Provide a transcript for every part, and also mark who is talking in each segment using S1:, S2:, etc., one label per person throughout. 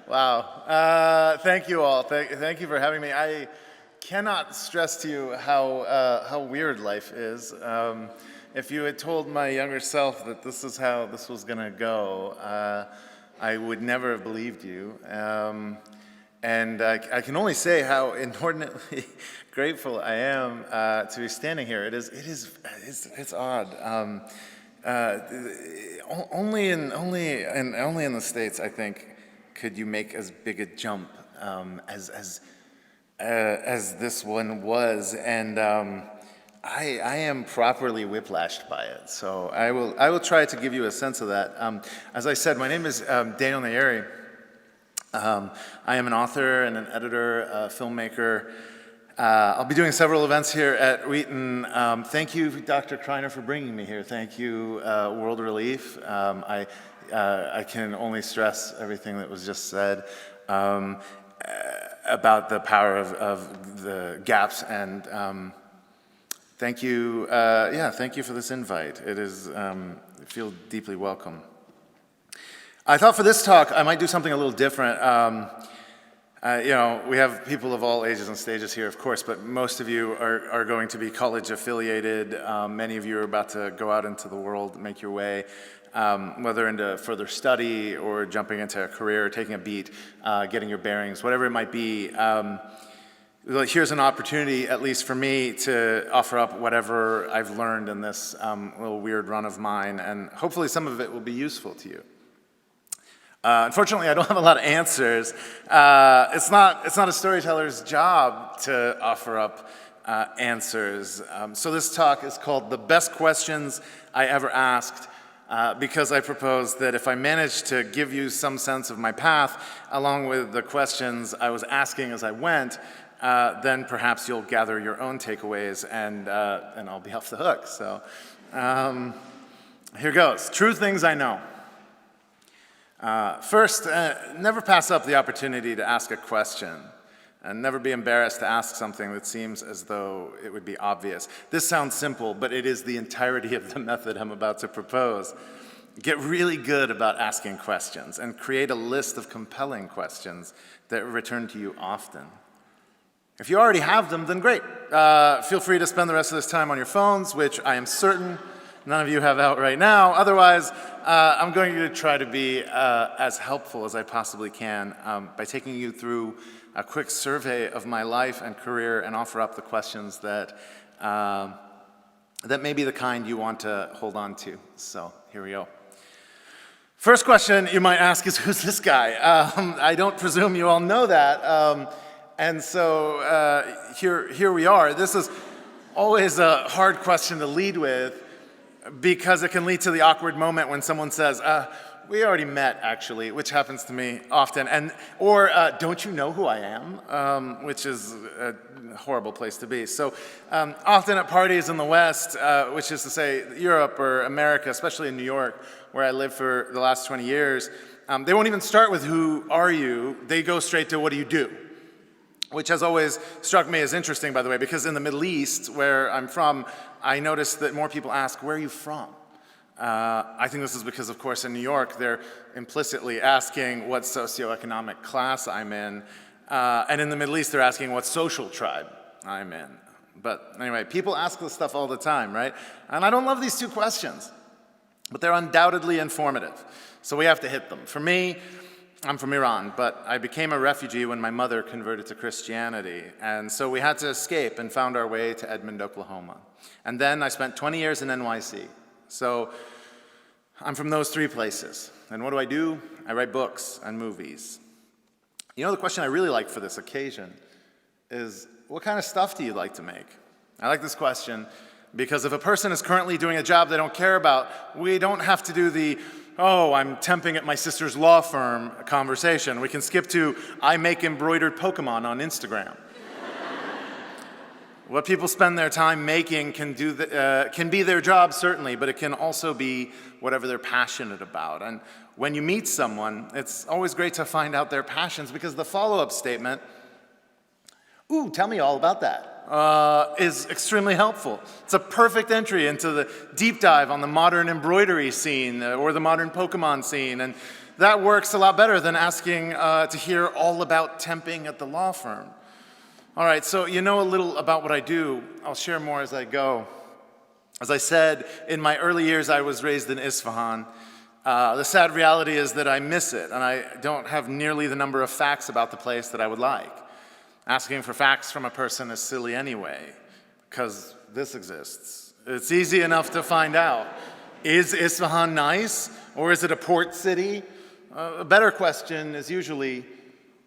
S1: Wow. Thank you all. Thank you for having me. I cannot stress to you how weird life is. If you had told my younger self that this is how this was going to go, I would never have believed you. And I can only say how inordinately grateful I am to be standing here. It's odd. Only in the States, I think, could you make as big a jump as this one was, and I am properly whiplashed by it. So I will try to give you a sense of that. As I said, my name is Daniel Nayeri. I am an author and an editor, a filmmaker. I'll be doing several events here at Wheaton. Thank you, Dr. Kreiner, for bringing me here. Thank you, World Relief. I can only stress everything that was just said about the power of the gaps, and thank you. Thank you for this invite. I feel deeply welcome. I thought for this talk I might do something a little different. We have people of all ages and stages here, of course, but most of you are going to be college affiliated. Many of you are about to go out into the world, make your way, whether into further study or jumping into a career, taking a beat, getting your bearings, whatever it might be. Here's an opportunity, at least for me, to offer up whatever I've learned in this little weird run of mine, and hopefully some of it will be useful to you. Unfortunately, I don't have a lot of answers. It's not a storyteller's job to offer up answers. So this talk is called The Best Questions I Ever Asked, because I propose that if I manage to give you some sense of my path, along with the questions I was asking as I went, then perhaps you'll gather your own takeaways, and I'll be off the hook. So here goes. True things I know. First, never pass up the opportunity to ask a question, and never be embarrassed to ask something that seems as though it would be obvious. This sounds simple, but it is the entirety of the method I'm about to propose. Get really good about asking questions, and create a list of compelling questions that return to you often. If you already have them, then great. Feel free to spend the rest of this time on your phones, which I am certain none of you have out right now. Otherwise, I'm going to try to be as helpful as I possibly can by taking you through a quick survey of my life and career, and offer up the questions that may be the kind you want to hold on to. So here we go. First question you might ask is, who's this guy? I don't presume you all know that. And so here we are. This is always a hard question to lead with, because it can lead to the awkward moment when someone says, we already met, actually, which happens to me often, or don't you know who I am, which is a horrible place to be. So often at parties in the West, which is to say Europe or America, especially in New York, where I lived for the last 20 years, they won't even start with who are you, they go straight to what do you do? Which has always struck me as interesting, by the way, because in the Middle East, where I'm from, I noticed that more people ask, where are you from? I think this is because, of course, in New York, they're implicitly asking what socioeconomic class I'm in. And in the Middle East, they're asking what social tribe I'm in. But anyway, people ask this stuff all the time, right? And I don't love these two questions, but they're undoubtedly informative. So we have to hit them. For me, I'm from Iran, but I became a refugee when my mother converted to Christianity. And so we had to escape and found our way to Edmond, Oklahoma. And then I spent 20 years in NYC. So I'm from those three places. And what do? I write books and movies. You know, the question I really like for this occasion is, what kind of stuff do you like to make? I like this question because if a person is currently doing a job they don't care about, we don't have to do the, oh, I'm temping at my sister's law firm conversation. We can skip to, I make embroidered Pokemon on Instagram. What people spend their time making can be their job, certainly, but it can also be whatever they're passionate about. And when you meet someone, it's always great to find out their passions, because the follow-up statement, ooh, tell me all about that, is extremely helpful. It's a perfect entry into the deep dive on the modern embroidery scene or the modern Pokemon scene. And That works a lot better than asking to hear all about temping at the law firm. All right, so you know a little about what I do. I'll share more as I go. As I said, in my early years, I was raised in Isfahan. The sad reality is that I miss it, and I don't have nearly the number of facts about the place that I would like. Asking for facts from a person is silly anyway, because this exists. It's easy enough to find out. Is Isfahan nice, or is it a port city? A better question is usually,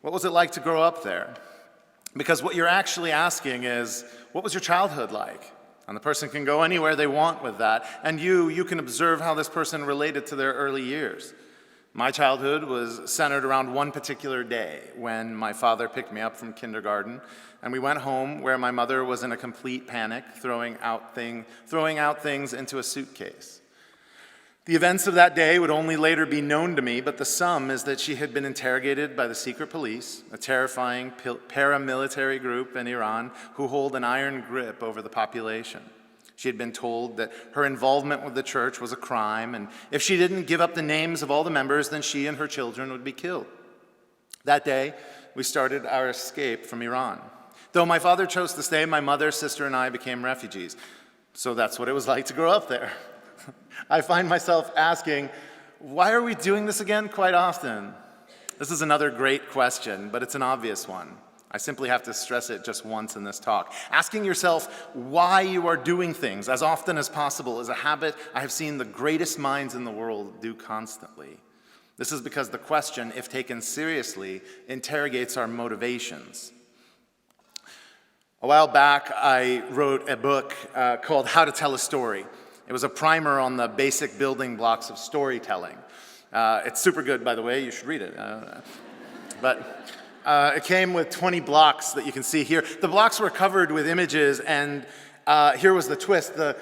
S1: what was it like to grow up there? Because what you're actually asking is, what was your childhood like? And the person can go anywhere they want with that, and you can observe how this person related to their early years. My childhood was centered around one particular day when my father picked me up from kindergarten, and we went home where my mother was in a complete panic, throwing out things into a suitcase. The events of that day would only later be known to me, but the sum is that she had been interrogated by the secret police, a terrifying paramilitary group in Iran who hold an iron grip over the population. She had been told that her involvement with the church was a crime, and if she didn't give up the names of all the members, then she and her children would be killed. That day, we started our escape from Iran. Though my father chose to stay, my mother, sister, and I became refugees. So that's what it was like to grow up there. I find myself asking, why are we doing this again quite often? This is another great question, but it's an obvious one. I simply have to stress it just once in this talk. Asking yourself why you are doing things as often as possible is a habit I have seen the greatest minds in the world do constantly. This is because the question, if taken seriously, interrogates our motivations. A while back, I wrote a book called How to Tell a Story. It was a primer on the basic building blocks of storytelling. It's super good, by the way. You should read it. But it came with 20 blocks that you can see here. The blocks were covered with images, and here was the twist. The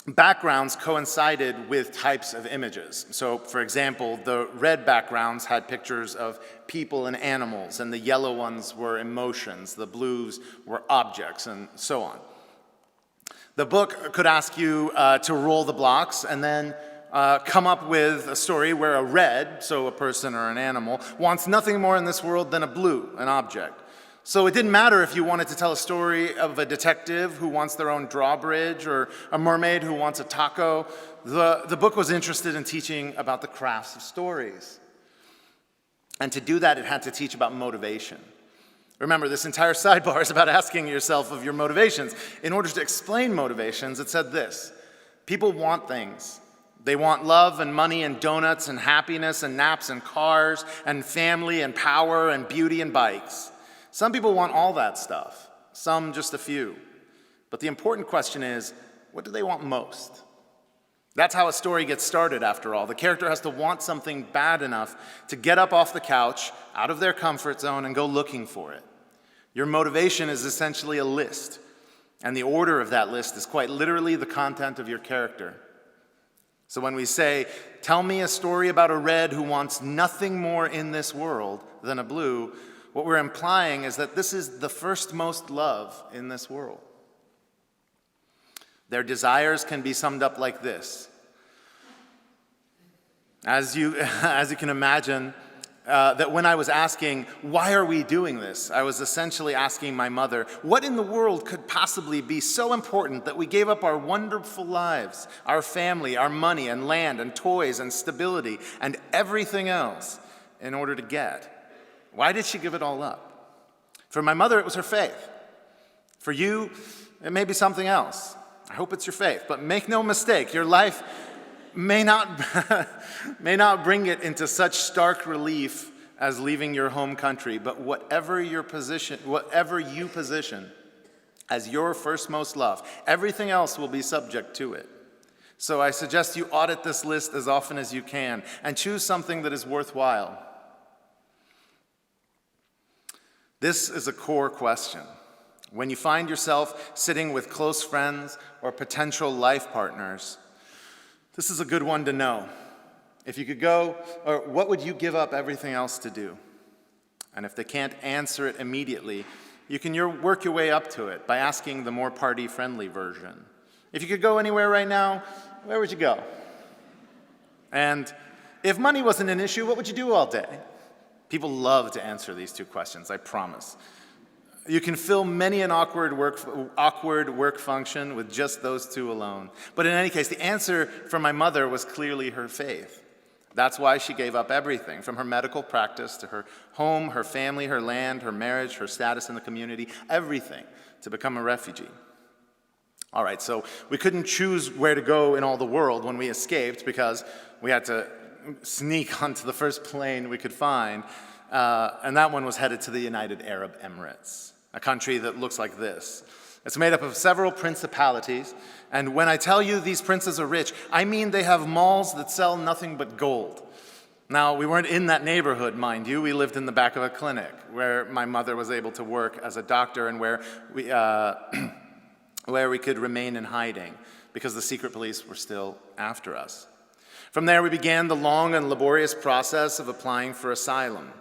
S1: backgrounds coincided with types of images. So, for example, the red backgrounds had pictures of people and animals, and the yellow ones were emotions, the blues were objects, and so on. The book could ask you to roll the blocks and then come up with a story where a red, so a person or an animal, wants nothing more in this world than a blue, an object. So it didn't matter if you wanted to tell a story of a detective who wants their own drawbridge or a mermaid who wants a taco. The book was interested in teaching about the crafts of stories. And to do that, it had to teach about motivation. Remember, this entire sidebar is about asking yourself of your motivations. In order to explain motivations, it said this: people want things. They want love and money and donuts and happiness and naps and cars and family and power and beauty and bikes. Some people want all that stuff, some just a few. But the important question is, what do they want most? That's how a story gets started, after all. The character has to want something bad enough to get up off the couch, out of their comfort zone, and go looking for it. Your motivation is essentially a list, and the order of that list is quite literally the content of your character. So when we say, tell me a story about a red who wants nothing more in this world than a blue, what we're implying is that this is the first most love in this world. Their desires can be summed up like this. As you can imagine, that when I was asking, why are we doing this? I was essentially asking my mother, what in the world could possibly be so important that we gave up our wonderful lives, our family, our money and land and toys and stability and everything else in order to get? Why did she give it all up? For my mother, it was her faith. For you, it may be something else. I hope it's your faith, but make no mistake, your life may not bring it into such stark relief as leaving your home country, but whatever you position as your first most love, everything else will be subject to it. So I suggest you audit this list as often as you can and choose something that is worthwhile. This is a core question. When you find yourself sitting with close friends or potential life partners, this is a good one to know. If you could go, or what would you give up everything else to do? And if they can't answer it immediately, you can work your way up to it by asking the more party-friendly version. If you could go anywhere right now, where would you go? And If money wasn't an issue, what would you do all day? People love to answer these two questions, I promise. You can fill many an awkward work function with just those two alone. But in any case, the answer from my mother was clearly her faith. That's why she gave up everything, from her medical practice to her home, her family, her land, her marriage, her status in the community, everything, to become a refugee. All right, so we couldn't choose where to go in all the world when we escaped because we had to sneak onto the first plane we could find, and that one was headed to the United Arab Emirates, a country that looks like this. It's made up of several principalities, and when I tell you these princes are rich, I mean they have malls that sell nothing but gold. Now, we weren't in that neighborhood, mind you. We lived in the back of a clinic where my mother was able to work as a doctor and where we could remain in hiding because the secret police were still after us. From there, we began the long and laborious process of applying for asylum.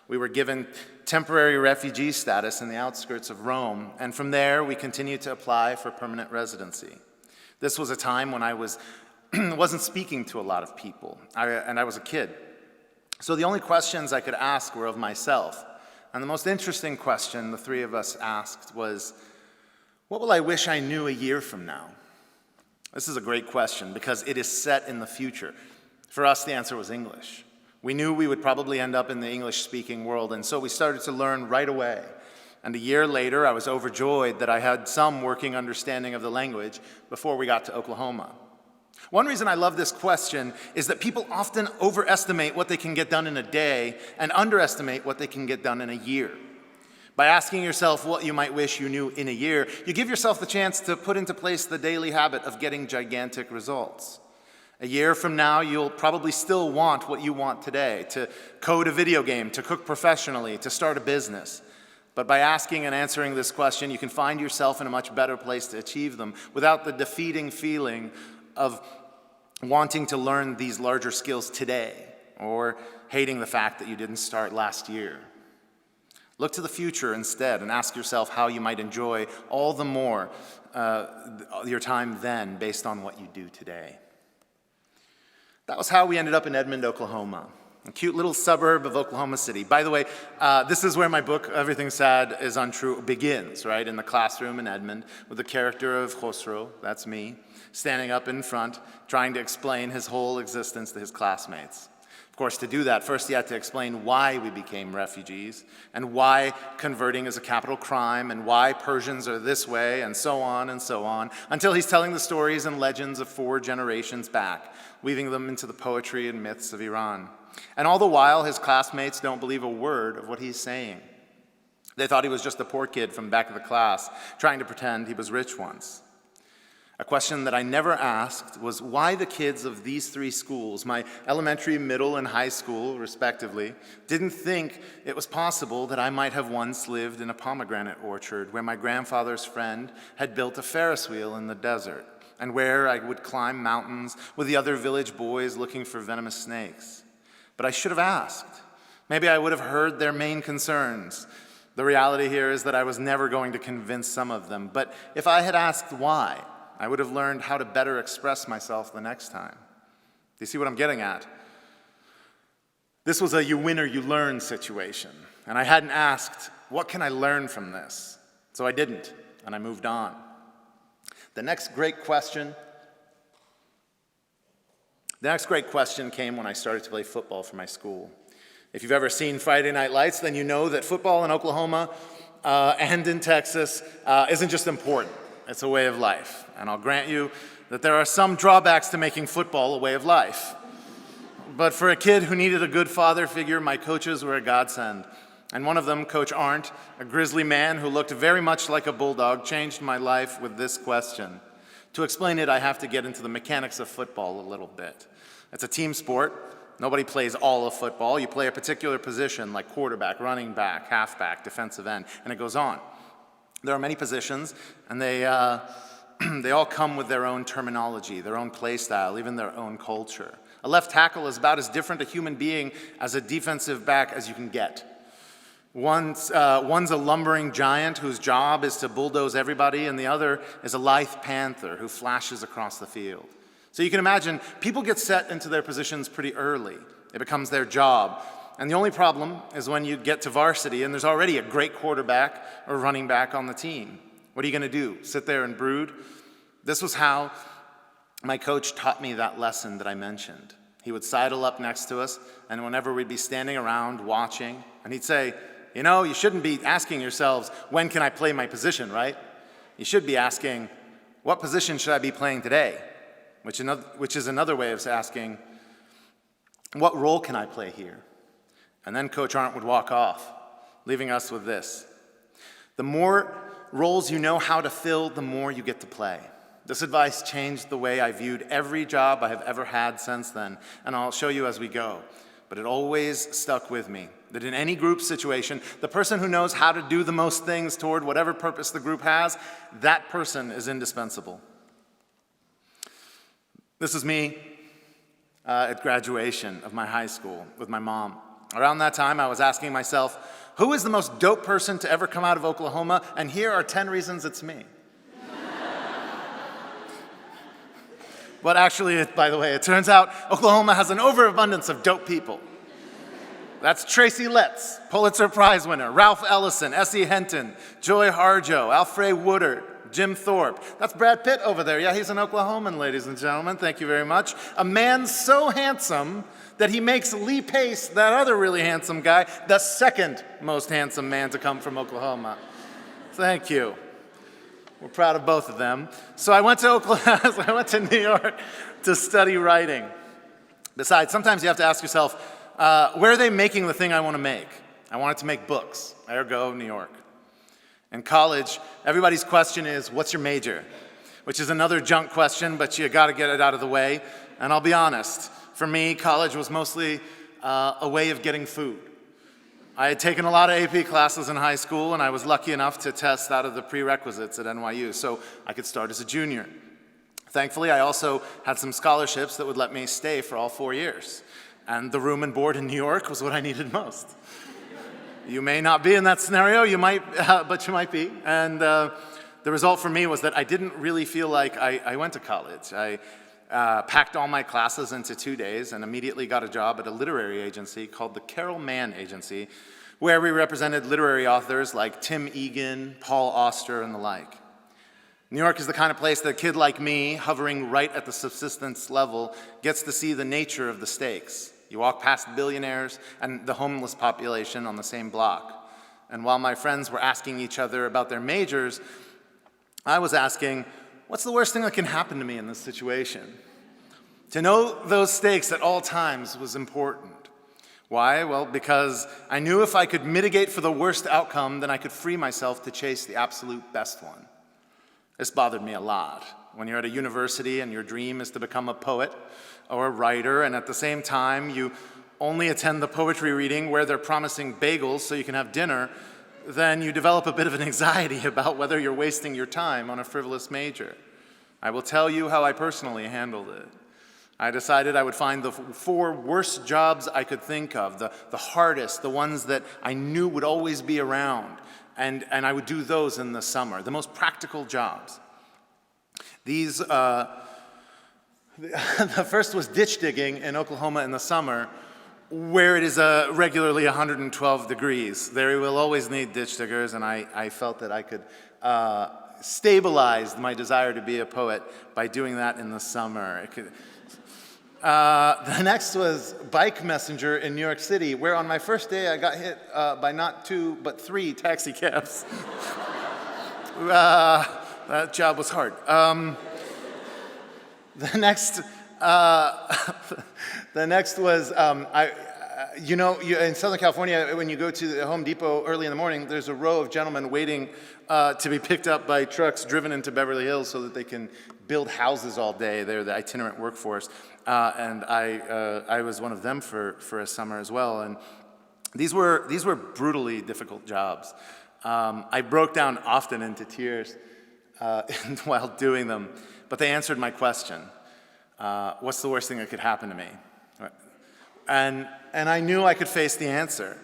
S1: We were given temporary refugee status in the outskirts of Rome, and from there, we continued to apply for permanent residency. This was a time when I wasn't speaking to a lot of people, and I was a kid. So the only questions I could ask were of myself. And the most interesting question the three of us asked was, what will I wish I knew a year from now? This is a great question because it is set in the future. For us, the answer was English. We knew we would probably end up in the English-speaking world, and so we started to learn right away. And a year later, I was overjoyed that I had some working understanding of the language before we got to Oklahoma. One reason I love this question is that people often overestimate what they can get done in a day and underestimate what they can get done in a year. By asking yourself what you might wish you knew in a year, you give yourself the chance to put into place the daily habit of getting gigantic results. A year from now, you'll probably still want what you want today, to code a video game, to cook professionally, to start a business. But by asking and answering this question, you can find yourself in a much better place to achieve them without the defeating feeling of wanting to learn these larger skills today or hating the fact that you didn't start last year. Look to the future instead and ask yourself how you might enjoy all the more your time then based on what you do today. That was how we ended up in Edmond, Oklahoma, a cute little suburb of Oklahoma City. By the way, this is where my book, Everything Sad is Untrue, begins, right? In the classroom in Edmond with the character of Khosrow, that's me, standing up in front, trying to explain his whole existence to his classmates. Of course, to do that, first he had to explain why we became refugees and why converting is a capital crime and why Persians are this way and so on, until he's telling the stories and legends of 4 generations back, weaving them into the poetry and myths of Iran. And all the while, his classmates don't believe a word of what he's saying. They thought he was just a poor kid from the back of the class, trying to pretend he was rich once. A question that I never asked was why the kids of these 3 schools, my elementary, middle, and high school, respectively, didn't think it was possible that I might have once lived in a pomegranate orchard where my grandfather's friend had built a Ferris wheel in the desert, and where I would climb mountains with the other village boys looking for venomous snakes. But I should have asked. Maybe I would have heard their main concerns. The reality here is that I was never going to convince some of them, but if I had asked why, I would have learned how to better express myself the next time. Do you see what I'm getting at? This was a you win or you learn situation, and I hadn't asked, what can I learn from this? So I didn't, and I moved on. The next great question came when I started to play football for my school. If you've ever seen Friday Night Lights, then you know that football in Oklahoma and in Texas isn't just important. It's a way of life. And I'll grant you that there are some drawbacks to making football a way of life. But for a kid who needed a good father figure, my coaches were a godsend. And one of them, Coach Arndt, a grizzly man who looked very much like a bulldog, changed my life with this question. To explain it, I have to get into the mechanics of football a little bit. It's a team sport. Nobody plays all of football. You play a particular position like quarterback, running back, halfback, defensive end, and it goes on. There are many positions, and they all come with their own terminology, their own play style, even their own culture. A left tackle is about as different a human being as a defensive back as you can get. One's a lumbering giant whose job is to bulldoze everybody, and the other is a lithe panther who flashes across the field. So you can imagine, people get set into their positions pretty early. It becomes their job. And the only problem is when you get to varsity and there's already a great quarterback or running back on the team. What are you going to do? Sit there and brood? This was how my coach taught me that lesson that I mentioned. He would sidle up next to us, and whenever we'd be standing around watching, and he'd say, you know, you shouldn't be asking yourselves, when can I play my position, right? You should be asking, what position should I be playing today? Which is another way of asking, what role can I play here? And then Coach Arndt would walk off, leaving us with this. The more roles you know how to fill, the more you get to play. This advice changed the way I viewed every job I have ever had since then, and I'll show you as we go. But it always stuck with me, that in any group situation, the person who knows how to do the most things toward whatever purpose the group has, that person is indispensable. This is me at graduation of my high school with my mom. Around that time, I was asking myself, who is the most dope person to ever come out of Oklahoma? And here are 10 reasons it's me. But actually, by the way, it turns out Oklahoma has an overabundance of dope people. That's Tracy Letts, Pulitzer Prize winner, Ralph Ellison, S.E. Hinton, Joy Harjo, Alfred Woodard, Jim Thorpe. That's Brad Pitt over there. Yeah, he's an Oklahoman, ladies and gentlemen. Thank you very much. A man so handsome that he makes Lee Pace, that other really handsome guy, the second most handsome man to come from Oklahoma. Thank you. We're proud of both of them. So I went to New York to study writing. Besides, sometimes you have to ask yourself, where are they making the thing I want to make? I wanted to make books, ergo New York. In college, everybody's question is, what's your major? Which is another junk question, but you got to get it out of the way. And I'll be honest, for me, college was mostly a way of getting food. I had taken a lot of AP classes in high school, and I was lucky enough to test out of the prerequisites at NYU, so I could start as a junior. Thankfully, I also had some scholarships that would let me stay for all 4 years. And the room and board in New York was what I needed most. You may not be in that scenario, you might, but you might be. And the result for me was that I didn't really feel like I went to college. I packed all my classes into 2 days and immediately got a job at a literary agency called the Carol Mann Agency, where we represented literary authors like Tim Egan, Paul Auster, and the like. New York is the kind of place that a kid like me, hovering right at the subsistence level, gets to see the nature of the stakes. You walk past billionaires and the homeless population on the same block. And while my friends were asking each other about their majors, I was asking, what's the worst thing that can happen to me in this situation? To know those stakes at all times was important. Why? Well, because I knew if I could mitigate for the worst outcome, then I could free myself to chase the absolute best one. This bothered me a lot. When you're at a university and your dream is to become a poet or a writer, and at the same time you only attend the poetry reading where they're promising bagels so you can have dinner, then you develop a bit of an anxiety about whether you're wasting your time on a frivolous major. I will tell you how I personally handled it. I decided I would find the 4 worst jobs I could think of, the hardest, the ones that I knew would always be around, and I would do those in the summer, the most practical jobs. These, the first was ditch digging in Oklahoma in the summer, where it is regularly 112 degrees. There will always need ditch diggers, and I felt that I could stabilize my desire to be a poet by doing that in the summer. The next was bike messenger in New York City, where on my first day I got hit by not 2, but 3 taxi cabs. That job was hard. The next was, in Southern California, when you go to the Home Depot early in the morning, there's a row of gentlemen waiting to be picked up by trucks driven into Beverly Hills so that they can build houses all day. They're the itinerant workforce. And I was one of them for a summer as well. And these were brutally difficult jobs. I broke down often into tears while doing them, but they answered my question. What's the worst thing that could happen to me? And I knew I could face the answer.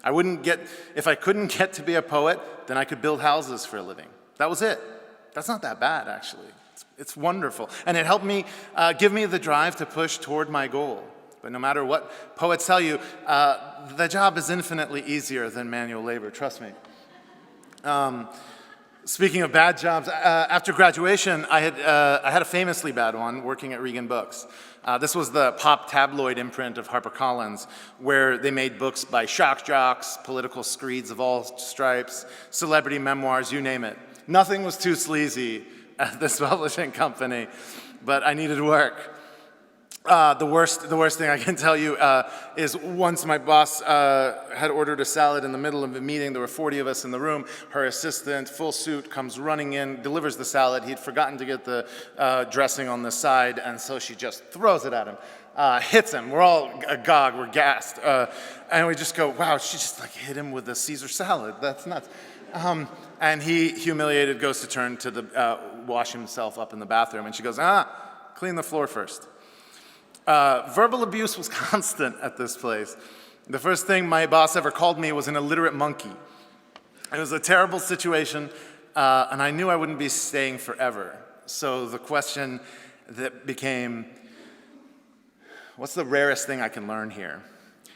S1: If I couldn't get to be a poet, then I could build houses for a living. That was it. That's not that bad, actually. It's wonderful. And it helped me give me the drive to push toward my goal. But no matter what poets tell you, the job is infinitely easier than manual labor, trust me. Speaking of bad jobs, after graduation, I had a famously bad one working at Regan Books. This was the pop tabloid imprint of HarperCollins, where they made books by shock jocks, political screeds of all stripes, celebrity memoirs, you name it. Nothing was too sleazy at this publishing company, but I needed work. The worst thing I can tell you is once my boss had ordered a salad in the middle of a meeting. There were 40 of us in the room. Her assistant, full suit, comes running in, delivers the salad. He'd forgotten to get the dressing on the side, and so she just throws it at him, hits him. We're all agog, we're gassed. And we just go, wow, she just like hit him with a Caesar salad. That's nuts. And he, humiliated, goes to turn to the wash himself up in the bathroom, and she goes, clean the floor first. Verbal abuse was constant at this place. The first thing my boss ever called me was an illiterate monkey. It was a terrible situation, and I knew I wouldn't be staying forever. So the question that became, what's the rarest thing I can learn here?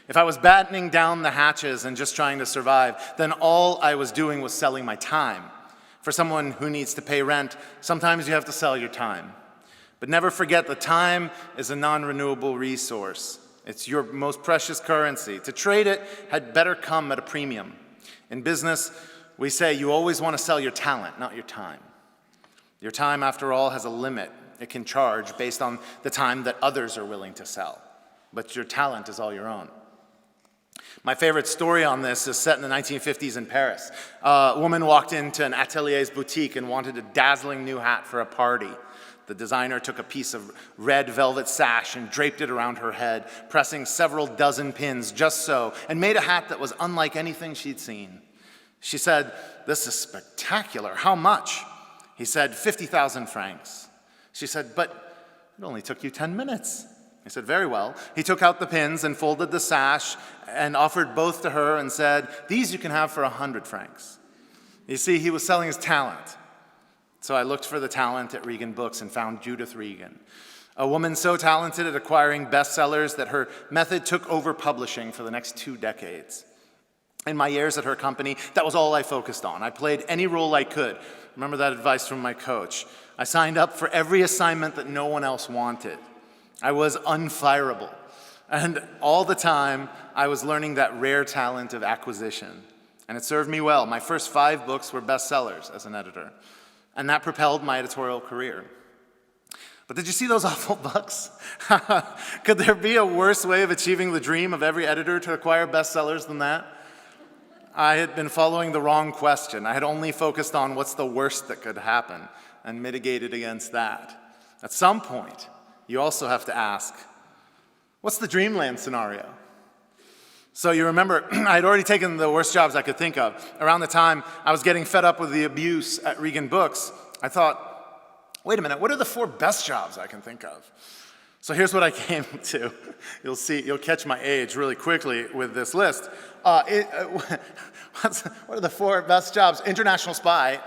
S1: If I was battening down the hatches and just trying to survive, then all I was doing was selling my time. For someone who needs to pay rent, sometimes you have to sell your time. But never forget that time is a non-renewable resource. It's your most precious currency. To trade it had better come at a premium. In business, we say you always want to sell your talent, not your time. Your time, after all, has a limit. It can charge based on the time that others are willing to sell. But your talent is all your own. My favorite story on this is set in the 1950s in Paris. A woman walked into an Atelier's boutique and wanted a dazzling new hat for a party. The designer took a piece of red velvet sash and draped it around her head, pressing several dozen pins just so, and made a hat that was unlike anything she'd seen. She said, "This is spectacular. How much?" He said, 50,000 francs. She said, "But it only took you 10 minutes. He said, "Very well." He took out the pins and folded the sash and offered both to her and said, "These you can have for 100 francs. You see, he was selling his talent. So I looked for the talent at Regan Books and found Judith Regan, a woman so talented at acquiring bestsellers that her method took over publishing for the next 2 decades. In my years at her company, that was all I focused on. I played any role I could. Remember that advice from my coach. I signed up for every assignment that no one else wanted. I was unfireable. And all the time, I was learning that rare talent of acquisition. And it served me well. My first 5 books were bestsellers as an editor. And that propelled my editorial career. But did you see those awful books? Could there be a worse way of achieving the dream of every editor to acquire bestsellers than that? I had been following the wrong question. I had only focused on what's the worst that could happen and mitigated against that. At some point, you also have to ask, what's the dreamland scenario? So you remember, I had already taken the worst jobs I could think of. Around the time I was getting fed up with the abuse at Regan Books, I thought, wait a minute, what are the 4 best jobs I can think of? So here's what I came to. You'll catch my age really quickly with this list. What are the 4 best jobs? International spy,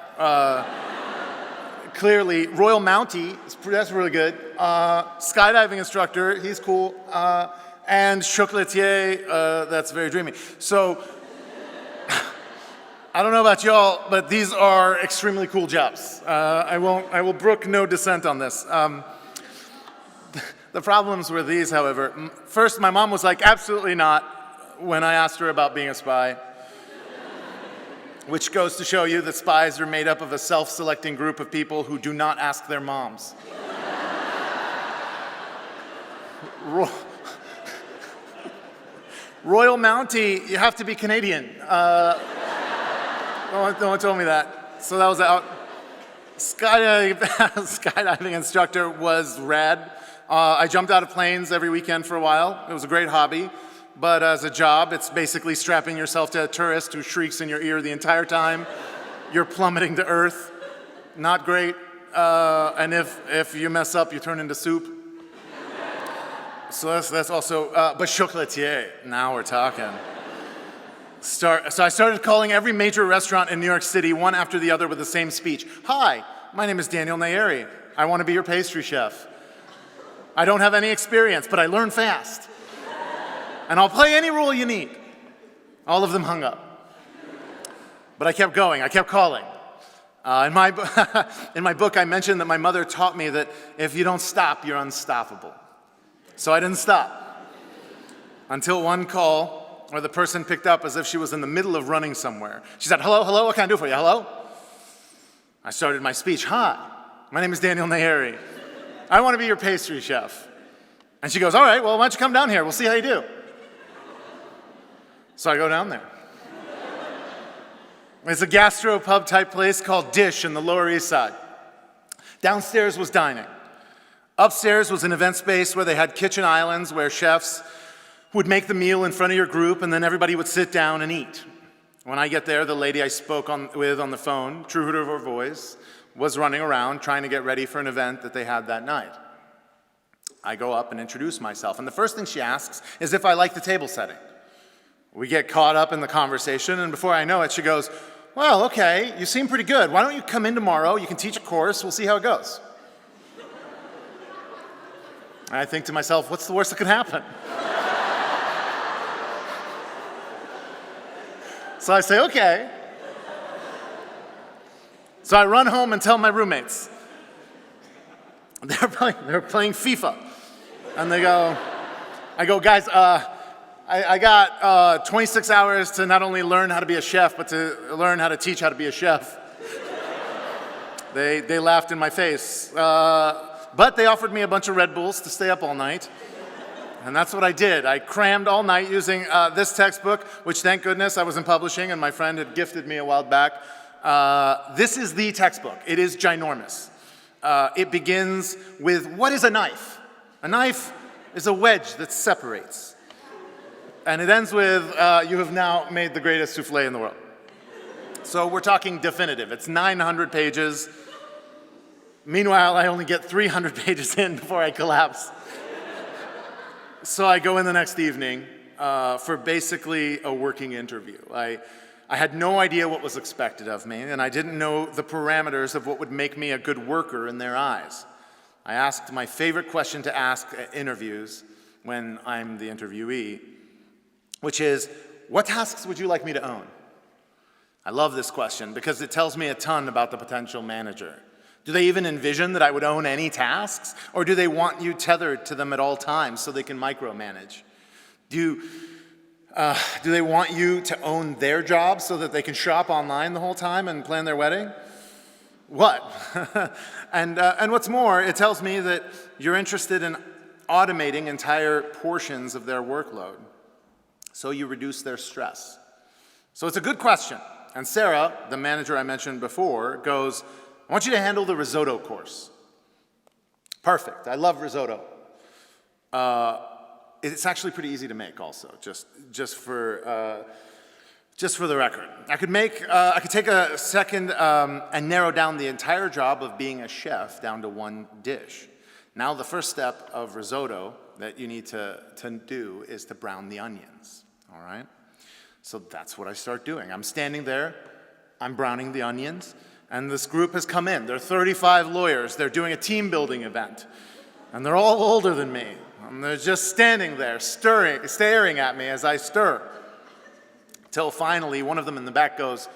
S1: clearly. Royal Mountie, that's really good. Skydiving instructor, he's cool. And chocolatier, that's very dreamy. So, I don't know about y'all, but these are extremely cool jobs. I will brook no dissent on this. The problems were these, however. First, my mom was like, absolutely not, when I asked her about being a spy. Which goes to show you that spies are made up of a self-selecting group of people who do not ask their moms. Royal Mountie, you have to be Canadian. No one told me that. So that was out. Skydiving instructor was rad. I jumped out of planes every weekend for a while. It was a great hobby. But as a job, it's basically strapping yourself to a tourist who shrieks in your ear the entire time. You're plummeting to earth. Not great. And if you mess up, you turn into soup. So that's also, but chocolatier, now we're talking. So I started calling every major restaurant in New York City, one after the other with the same speech. "Hi, my name is Daniel Nayeri. I want to be your pastry chef. I don't have any experience, but I learn fast. And I'll play any role you need. All of them hung up. But I kept going, I kept calling. In my book, I mentioned that my mother taught me that if you don't stop, you're unstoppable. So I didn't stop. Until one call where the person picked up as if she was in the middle of running somewhere. She said, hello, hello, what can I do for you, hello? I started my speech, hi, my name is Daniel Nayeri. I want to be your pastry chef. And she goes, all right, well, why don't you come down here, we'll see how you do. So I go down there. It's a gastro-pub type place called Dish in the Lower East Side. Downstairs was dining. Upstairs was an event space where they had kitchen islands where chefs would make the meal in front of your group and then everybody would sit down and eat. When I get there, the lady I spoke with on the phone, true to her voice, was running around trying to get ready for an event that they had that night. I go up and introduce myself, and the first thing she asks is if I like the table setting. We get caught up in the conversation, and before I know it, she goes, well, okay, you seem pretty good. Why don't you come in tomorrow? You can teach a course. We'll see how it goes. And I think to myself, what's the worst that could happen? So I say, okay. So I run home and tell my roommates. They're playing FIFA. And I go, guys, I got 26 hours to not only learn how to be a chef, but to learn how to teach how to be a chef. They laughed in my face. But they offered me a bunch of Red Bulls to stay up all night. And that's what I did. I crammed all night using this textbook, which thank goodness I was in publishing and my friend had gifted me a while back. This is the textbook. It is ginormous. It begins with, what is a knife? A knife is a wedge that separates. And it ends with, you have now made the greatest souffle in the world. So we're talking definitive. It's 900 pages. Meanwhile, I only get 300 pages in before I collapse. So I go in the next evening for basically a working interview. I had no idea what was expected of me, and I didn't know the parameters of what would make me a good worker in their eyes. I asked my favorite question to ask at interviews when I'm the interviewee, which is, what tasks would you like me to own? I love this question because it tells me a ton about the potential manager. Do they even envision that I would own any tasks? Or do they want you tethered to them at all times so they can micromanage? Do they want you to own their job so that they can shop online the whole time and plan their wedding? What? And what's more, it tells me that you're interested in automating entire portions of their workload so you reduce their stress. So it's a good question. And Sarah, the manager I mentioned before, goes, I want you to handle the risotto course. Perfect. I love risotto. It's actually pretty easy to make also, just for the record. I could take a second and narrow down the entire job of being a chef down to one dish. Now the first step of risotto that you need to do is to brown the onions, all right? So that's what I start doing. I'm standing there, I'm browning the onions, and this group has come in. They're 35 lawyers. They're doing a team building event. And they're all older than me. And they're just standing there, staring at me as I stir. Till finally, one of them in the back goes,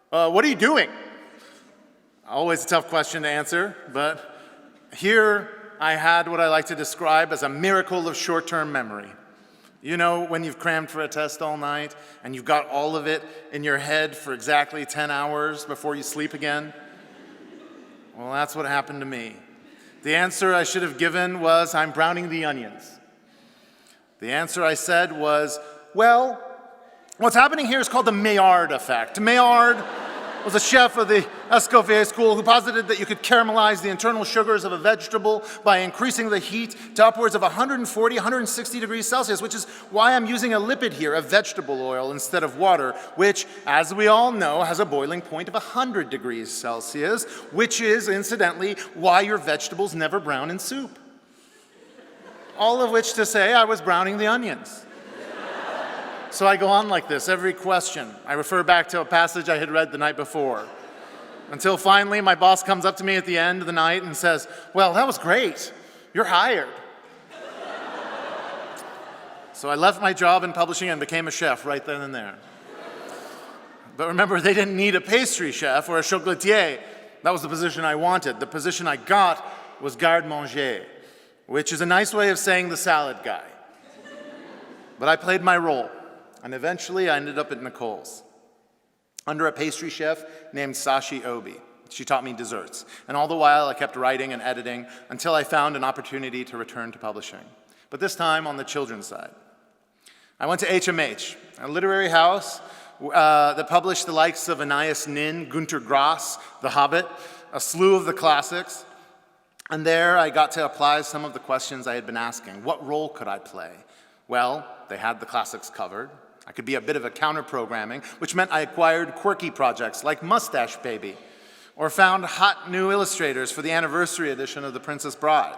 S1: what are you doing? Always a tough question to answer, but here I had what I like to describe as a miracle of short-term memory. You know, when you've crammed for a test all night and you've got all of it in your head for exactly 10 hours before you sleep again? Well, that's what happened to me. The answer I should have given was, I'm browning the onions. The answer I said was, well, what's happening here is called the Maillard effect. Maillard was a chef of the Escoffier school who posited that you could caramelize the internal sugars of a vegetable by increasing the heat to upwards of 140, 160 degrees Celsius, which is why I'm using a lipid here, a vegetable oil instead of water, which, as we all know, has a boiling point of 100 degrees Celsius, which is, incidentally, why your vegetables never brown in soup. All of which to say I was browning the onions. So I go on like this, every question. I refer back to a passage I had read the night before. Until finally my boss comes up to me at the end of the night and says, "Well, that was great. You're hired." So I left my job in publishing and became a chef right then and there. But remember, they didn't need a pastry chef or a chocolatier. That was the position I wanted. The position I got was garde-manger, which is a nice way of saying the salad guy. But I played my role, and eventually I ended up at Nicole's, under a pastry chef named Sashi Obi. She taught me desserts, and all the while I kept writing and editing until I found an opportunity to return to publishing, but this time on the children's side. I went to HMH, a literary house that published the likes of Anais Nin, Günter Grass, The Hobbit, a slew of the classics. And there I got to apply some of the questions I had been asking. What role could I play? Well, they had the classics covered. I could be a bit of a counter-programming, which meant I acquired quirky projects like Mustache Baby, or found hot new illustrators for the anniversary edition of The Princess Bride.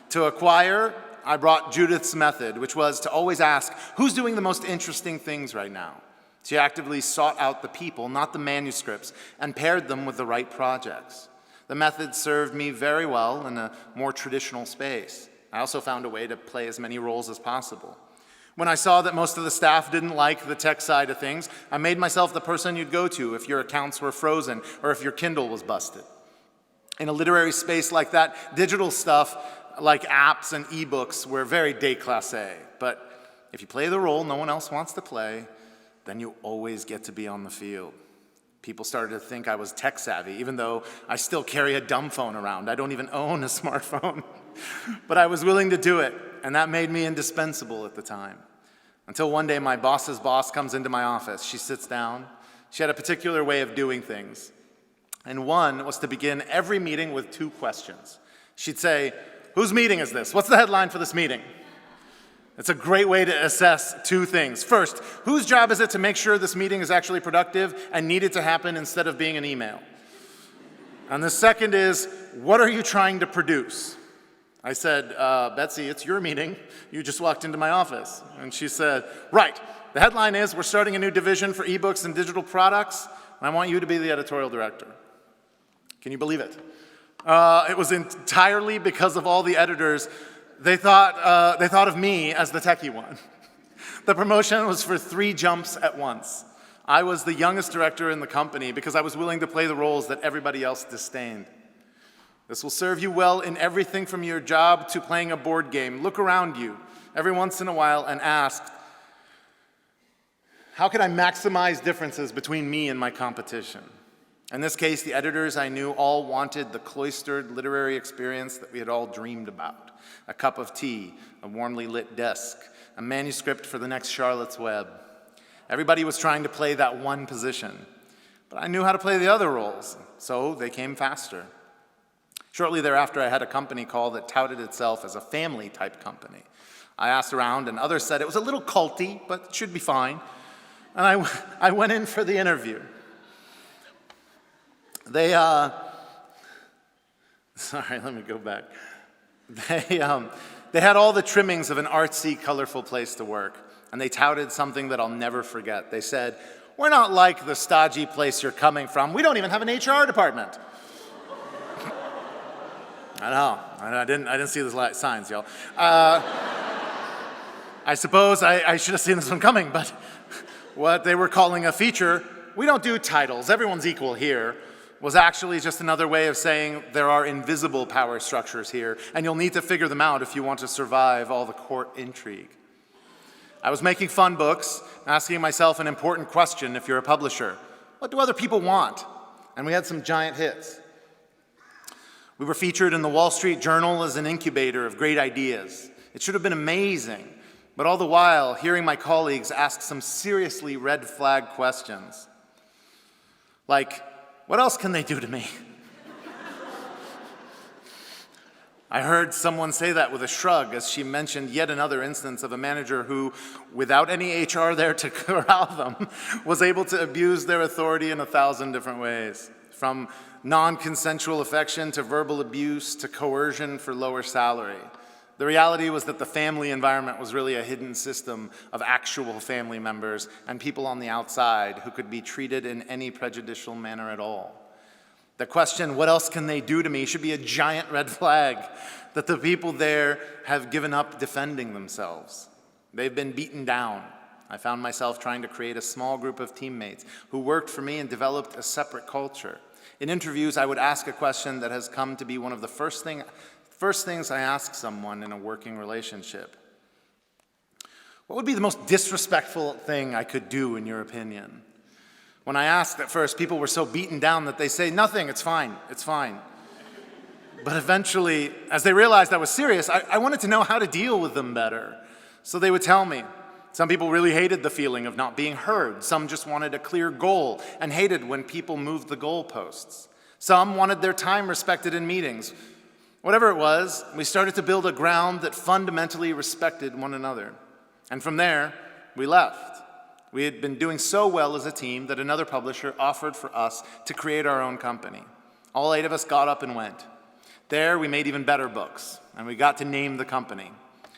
S1: To acquire, I brought Judith's method, which was to always ask, who's doing the most interesting things right now? She actively sought out the people, not the manuscripts, and paired them with the right projects. The method served me very well in a more traditional space. I also found a way to play as many roles as possible. When I saw that most of the staff didn't like the tech side of things, I made myself the person you'd go to if your accounts were frozen or if your Kindle was busted. In a literary space like that, digital stuff like apps and ebooks were very déclassé. But if you play the role no one else wants to play, then you always get to be on the field. People started to think I was tech savvy, even though I still carry a dumb phone around. I don't even own a smartphone. But I was willing to do it, and that made me indispensable at the time. Until one day my boss's boss comes into my office. She sits down. She had a particular way of doing things. And one was to begin every meeting with 2 questions. She'd say, "Whose meeting is this? What's the headline for this meeting?" It's a great way to assess 2 things. First, whose job is it to make sure this meeting is actually productive and needed to happen instead of being an email? And the second is, what are you trying to produce? I said, "Betsy, it's your meeting. You just walked into my office." And she said, "Right. The headline is, we're starting a new division for ebooks and digital products, and I want you to be the editorial director." Can you believe it? It was entirely because of all the editors. They thought of me as the techie one. The promotion was for 3 jumps at once. I was the youngest director in the company because I was willing to play the roles that everybody else disdained. This will serve you well in everything from your job to playing a board game. Look around you every once in a while and ask, how can I maximize differences between me and my competition? In this case, the editors I knew all wanted the cloistered literary experience that we had all dreamed about. A cup of tea, a warmly lit desk, a manuscript for the next Charlotte's Web. Everybody was trying to play that one position, but I knew how to play the other roles, so they came faster. Shortly thereafter, I had a company call that touted itself as a family-type company. I asked around, and others said it was a little culty, but it should be fine. And I went in for the interview. Sorry, let me go back. They had all the trimmings of an artsy, colorful place to work, and they touted something that I'll never forget. They said, "We're not like the stodgy place you're coming from. We don't even have an HR department." I know, I didn't see the signs, y'all. I suppose I should have seen this one coming, but what they were calling a feature, "We don't do titles, everyone's equal here," was actually just another way of saying there are invisible power structures here, and you'll need to figure them out if you want to survive all the court intrigue. I was making fun books, asking myself an important question if you're a publisher. What do other people want? And we had some giant hits. We were featured in the Wall Street Journal as an incubator of great ideas. It should have been amazing, but all the while, hearing my colleagues ask some seriously red flag questions. Like, what else can they do to me? I heard someone say that with a shrug as she mentioned yet another instance of a manager who, without any HR there to corral them, was able to abuse their authority in 1,000 different ways. From non-consensual affection to verbal abuse to coercion for lower salary. The reality was that the family environment was really a hidden system of actual family members and people on the outside who could be treated in any prejudicial manner at all. The question, what else can they do to me, should be a giant red flag that the people there have given up defending themselves. They've been beaten down. I found myself trying to create a small group of teammates who worked for me and developed a separate culture. In interviews, I would ask a question that has come to be one of the first things I ask someone in a working relationship. What would be the most disrespectful thing I could do, in your opinion? When I asked at first, people were so beaten down that they say, nothing, it's fine, it's fine. But eventually, as they realized I was serious, I wanted to know how to deal with them better. So they would tell me. Some people really hated the feeling of not being heard. Some just wanted a clear goal and hated when people moved the goalposts. Some wanted their time respected in meetings. Whatever it was, we started to build a ground that fundamentally respected one another. And from there, we left. We had been doing so well as a team that another publisher offered for us to create our own company. All 8 of us got up and went. There, we made even better books, and we got to name the company.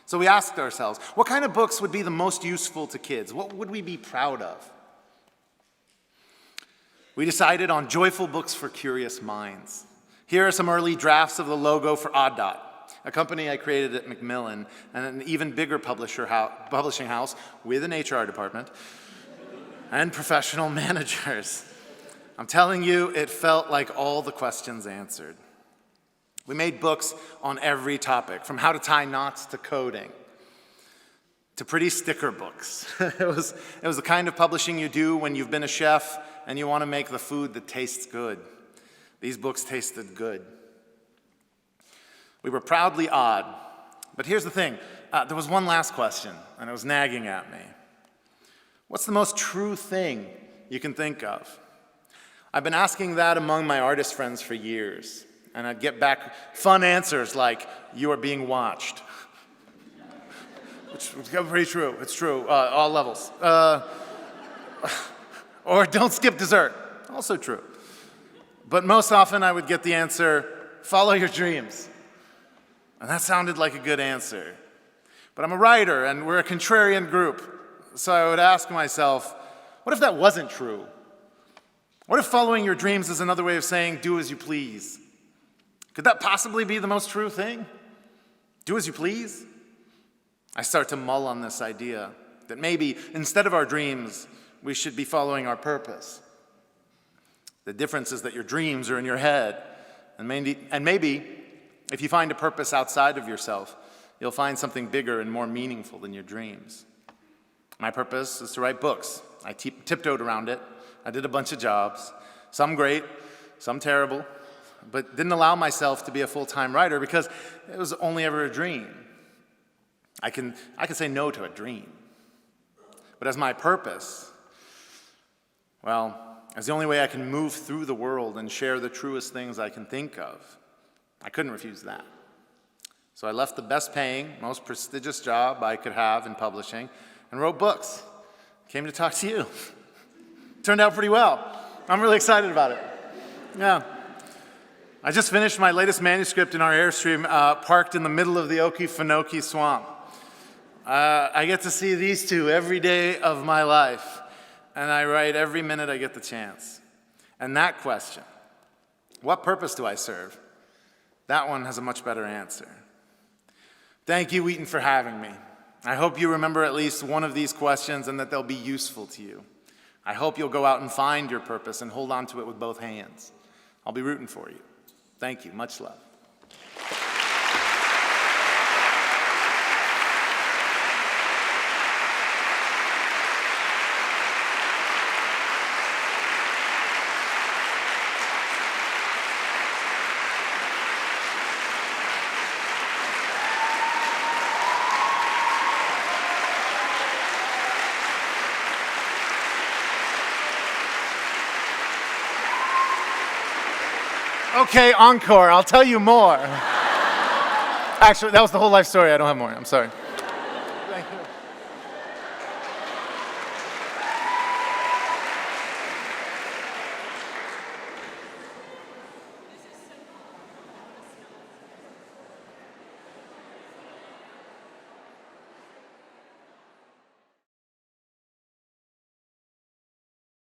S1: So we asked ourselves, what kind of books would be the most useful to kids? What would we be proud of? We decided on Joyful Books for Curious Minds. Here are some early drafts of the logo for Odd Dot, a company I created at Macmillan, and an even bigger publishing house with an HR department and professional managers. I'm telling you, it felt like all the questions answered. We made books on every topic, from how to tie knots to coding, to pretty sticker books. It was the kind of publishing you do when you've been a chef and you want to make the food that tastes good. These books tasted good. We were proudly odd. But here's the thing. There was one last question, and it was nagging at me. What's the most true thing you can think of? I've been asking that among my artist friends for years. And I'd get back fun answers like, you are being watched. Which is pretty true, it's true, all levels. Or don't skip dessert, also true. But most often I would get the answer, follow your dreams. And that sounded like a good answer. But I'm a writer and we're a contrarian group. So I would ask myself, what if that wasn't true? What if following your dreams is another way of saying, do as you please? Could that possibly be the most true thing? Do as you please? I start to mull on this idea that maybe instead of our dreams, we should be following our purpose. The difference is that your dreams are in your head. And maybe if you find a purpose outside of yourself, you'll find something bigger and more meaningful than your dreams. My purpose is to write books. I tiptoed around it. I did a bunch of jobs, some great, some terrible, but didn't allow myself to be a full-time writer because it was only ever a dream. I can say no to a dream. But as my purpose, well, as the only way I can move through the world and share the truest things I can think of, I couldn't refuse that. So I left the best-paying, most prestigious job I could have in publishing and wrote books. Came to talk to you. Turned out pretty well. I'm really excited about it. Yeah. I just finished my latest manuscript in our Airstream, parked in the middle of the Okefenokee Swamp. I get to see these two every day of my life, and I write every minute I get the chance. And that question, what purpose do I serve? That one has a much better answer. Thank you, Wheaton, for having me. I hope you remember at least one of these questions and that they'll be useful to you. I hope you'll go out and find your purpose and hold on to it with both hands. I'll be rooting for you. Thank you. Much love. Okay, encore. I'll tell you more. Actually, that was the whole life story. I don't have more. I'm sorry.